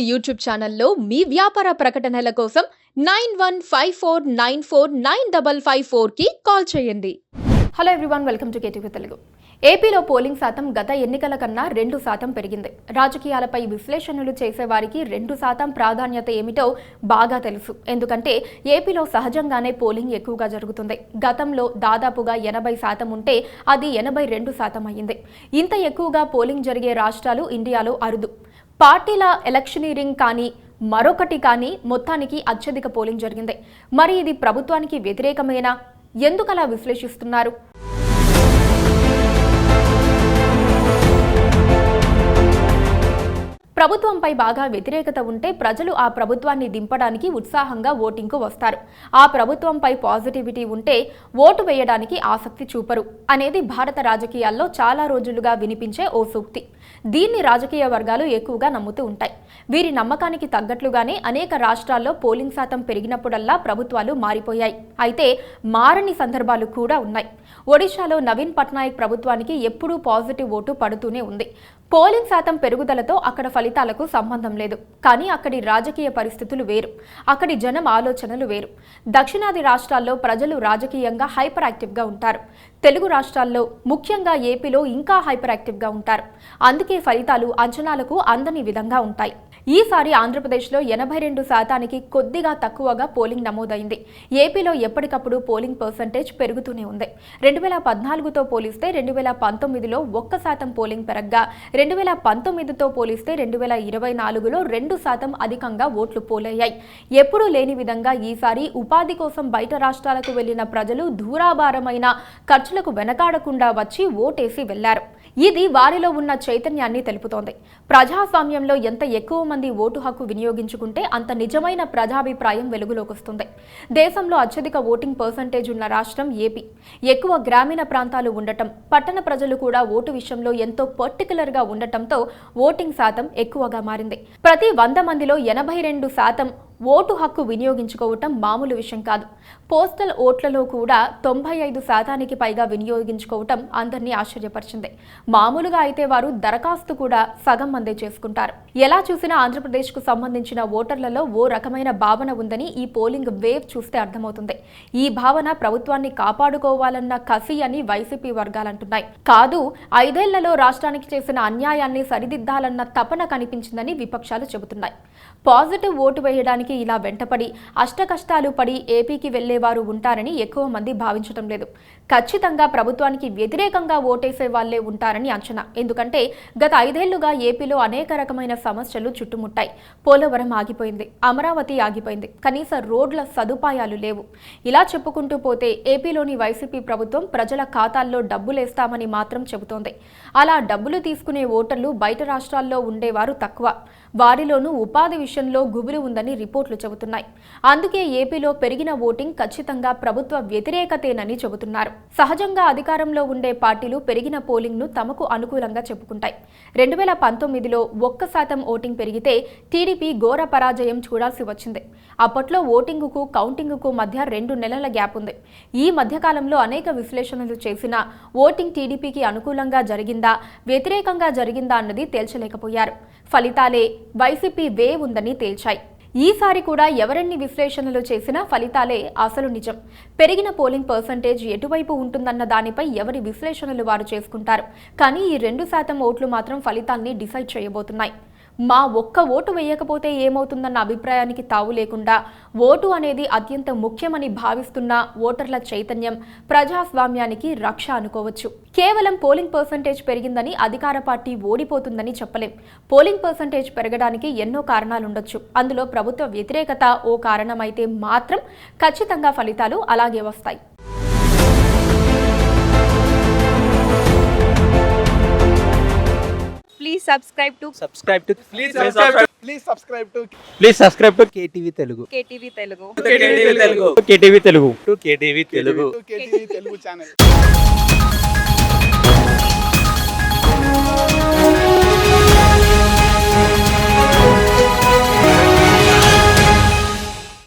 YouTube ఛానల్లో మీ వ్యాపార ప్రకటనల కోసం 9154949554కి కాల్ చేయండి. Hello everyone, welcome to KTV Telugu. ఏపీలో పోలింగ్ శాతం గత ఎన్నికల కన్నా 2% పెరిగింది. రాజకీయాలపై విశ్లేషణలు చేసేవారికి 2% ప్రాధాన్యత ఏమిటో బాగా తెలుసు. ఎందుకంటే ఏపీలో సహజంగానే పోలింగ్ ఎక్కువగా జరుగుతుంది. గతంలో దాదాపుగా 80% ఉంటే అది 82% అయ్యింది. ఇంత ఎక్కువగా పోలింగ్ జరిగే రాష్ట్రాలు ఇండియాలో అరుదు. పార్టీల ఎలక్షనీరింగ్ కానీ మరొకటి కానీ మొత్తానికి అత్యధిక పోలింగ్ జరిగింది. మరి ఇది ప్రభుత్వానికి వ్యతిరేకమేనా? ఎందుకలా విశ్లేషిస్తున్నారు? ప్రభుత్వంపై బాగా వ్యతిరేకత ఉంటే ప్రజలు ఆ ప్రభుత్వాన్ని దింపడానికి ఉత్సాహంగా ఓటింగ్కు వస్తారు. ఆ ప్రభుత్వంపై పాజిటివిటీ ఉంటే ఓటు వేయడానికి ఆసక్తి చూపరు అనేది భారత రాజకీయాల్లో చాలా రోజులుగా వినిపించే ఓ సూక్తి. దీన్ని రాజకీయ వర్గాలు ఎక్కువగా నమ్ముతూ ఉంటాయి. వీరి నమ్మకానికి తగ్గట్లుగానే అనేక రాష్ట్రాల్లో పోలింగ్ శాతం పెరిగినప్పుడల్లా ప్రభుత్వాలు మారిపోయాయి. అయితే మారని సందర్భాలు కూడా ఉన్నాయి. ఒడిశాలో నవీన్ పట్నాయక్ ప్రభుత్వానికి ఎప్పుడూ పాజిటివ్ ఓటు పడుతూనే ఉంది. పోలింగ్ శాతం పెరుగుదలతో అక్కడ ఫలితాలకు సంబంధం లేదు. కానీ అక్కడి రాజకీయ పరిస్థితులు వేరు, అక్కడి జనం ఆలోచనలు వేరు. దక్షిణాది రాష్ట్రాల్లో ప్రజలు రాజకీయంగా హైపర్ యాక్టివ్గా ఉంటారు. తెలుగు రాష్ట్రాల్లో ముఖ్యంగా ఏపీలో ఇంకా హైపర్ యాక్టివ్గా ఉంటారు. అందుకే ఫలితాలు అంచనాలకు అందని విధంగా ఉంటాయి. ఈసారి ఆంధ్రప్రదేశ్లో 82%కి కొద్దిగా తక్కువగా పోలింగ్ నమోదైంది. ఏపీలో ఎప్పటికప్పుడు పోలింగ్ పర్సంటేజ్ పెరుగుతూనే ఉంది. 2014తో పోలిస్తే 2019లో 1% పోలింగ్ పెరగ్గా 2019తో పోలిస్తే 2024లో 2% అధికంగా ఓట్లు పోలయ్యాయి. ఎప్పుడూ లేని విధంగా ఈసారి ఉపాధి కోసం బయట రాష్ట్రాలకు వెళ్లిన ప్రజలు ధూరాభారమైన ఖర్చులకు వెనకాడకుండా వచ్చి ఓటేసి వెళ్లారు. ఇది వారిలో ఉన్న చైతన్యాన్ని తెలుపుతోంది. ప్రజాస్వామ్యంలో ఎంత ఎక్కువ మంది ఓటు హక్కు వినియోగించుకుంటే అంత నిజమైన ప్రజాభిప్రాయం వెలుగులోకి వస్తుంది. దేశంలో అత్యధిక ఓటింగ్ పర్సంటేజ్ ఉన్న రాష్ట్రం ఏపీ. ఎక్కువ గ్రామీణ ప్రాంతాలు ఉండటం, పట్టణ ప్రజలు కూడా ఓటు విషయంలో ఎంతో పర్టికులర్గా ఉండటంతో ఓటింగ్ శాతం ఎక్కువగా మారింది. ప్రతి 100 మందిలో 82% ఓటు హక్కు వినియోగించుకోవటం మామూలు విషయం కాదు. పోస్టల్ ఓట్లలో కూడా 95%కి పైగా వినియోగించుకోవటం అందరినీ ఆశ్చర్యపరిచింది. మామూలుగా అయితే వారు దరఖాస్తు కూడా సగం మందే చేసుకుంటారు. ఎలా చూసినా ఆంధ్రప్రదేశ్కు సంబంధించిన ఓటర్లలో ఓ రకమైన భావన ఉందని ఈ పోలింగ్ వేవ్ చూస్తే అర్థమవుతుంది. ఈ భావన ప్రభుత్వాన్ని కాపాడుకోవాలన్న కసి అని వైసీపీ వర్గాలంటున్నాయి. కాదు, 5 ఏళ్లలో రాష్ట్రానికి చేసిన అన్యాయాన్ని సరిదిద్దాలన్న తపన కనిపించిందని విపక్షాలు చెబుతున్నాయి. పాజిటివ్ ఓటు వేయడానికి ఇలా వెంటపడి అష్టకష్టాలు పడి ఏపీకి వెళ్లేవారు ఉంటారని ఎక్కువ మంది భావించడం లేదు. ఖచ్చితంగా ప్రభుత్వానికి వ్యతిరేకంగా ఓటేసే వాళ్లే ఉంటారని అంచనా. ఎందుకంటే గత 5 ఏళ్లుగా ఏపీలో అనేక రకమైన సమస్యలు చుట్టుముట్టాయి. పోలవరం ఆగిపోయింది, అమరావతి ఆగిపోయింది, కనీస రోడ్ల సదుపాయాలు లేవు. ఇలా చెప్పుకుంటూ పోతే ఏపీలోని వైసీపీ ప్రభుత్వం ప్రజల ఖాతాల్లో డబ్బులేస్తామని మాత్రం చెబుతోంది. అలా డబ్బులు తీసుకునే ఓటర్లు బయట రాష్ట్రాల్లో ఉండేవారు తక్కువ. వారిలోనూ ఉపాధి విషయంలో గుబులు ఉందని రిపోర్టులు చెబుతున్నాయి. అందుకే ఏపీలో పెరిగిన ఓటింగ్ ఖచ్చితంగా ప్రభుత్వ వ్యతిరేకతేనని చెబుతున్నారు. సహజంగా అధికారంలో ఉండే పార్టీలు పెరిగిన పోలింగ్ను తమకు అనుకూలంగా చెప్పుకుంటాయి. 2019లో 1% ఓటింగ్ పెరిగితే టీడీపీ ఘోర పరాజయం చూడాల్సి వచ్చింది. అప్పట్లో ఓటింగుకు కౌంటింగుకు మధ్య 2 నెలల గ్యాప్ ఉంది. ఈ మధ్యకాలంలో అనేక విశ్లేషణలు చేసినా ఓటింగ్ టీడీపీకి అనుకూలంగా జరిగిందా వ్యతిరేకంగా జరిగిందా అన్నది తేల్చలేకపోయారు. ఫలితాలే వైసీపీ వేవ్ ఉందని తేల్చాయి. ఈసారి కూడా ఎవరెన్ని విశ్లేషణలు చేసినా ఫలితాలే అసలు నిజం. పెరిగిన పోలింగ్ పర్సంటేజ్ ఎటువైపు ఉంటుందన్న దానిపై ఎవరి విశ్లేషణలు వారు చేసుకుంటారు. కానీ ఈ 2% ఓట్లు మాత్రం ఫలితాన్ని డిసైడ్ చేయబోతున్నాయి. మా ఒక్క ఓటు వేయకపోతే ఏమవుతుందన్న అభిప్రాయానికి తావు లేకుండా ఓటు అనేది అత్యంత ముఖ్యమని భావిస్తున్న ఓటర్ల చైతన్యం ప్రజాస్వామ్యానికి రక్ష అనుకోవచ్చు. కేవలం పోలింగ్ పర్సంటేజ్ పెరిగిందని అధికార పార్టీ ఓడిపోతుందని చెప్పలేం. పోలింగ్ పర్సంటేజ్ పెరగడానికి ఎన్నో కారణాలుండొచ్చు. అందులో ప్రభుత్వ వ్యతిరేకత ఓ కారణమైతే మాత్రం ఖచ్చితంగా ఫలితాలు అలాగే వస్తాయి. Please subscribe to KTV Telugu. KTV Telugu. KTV Telugu channel.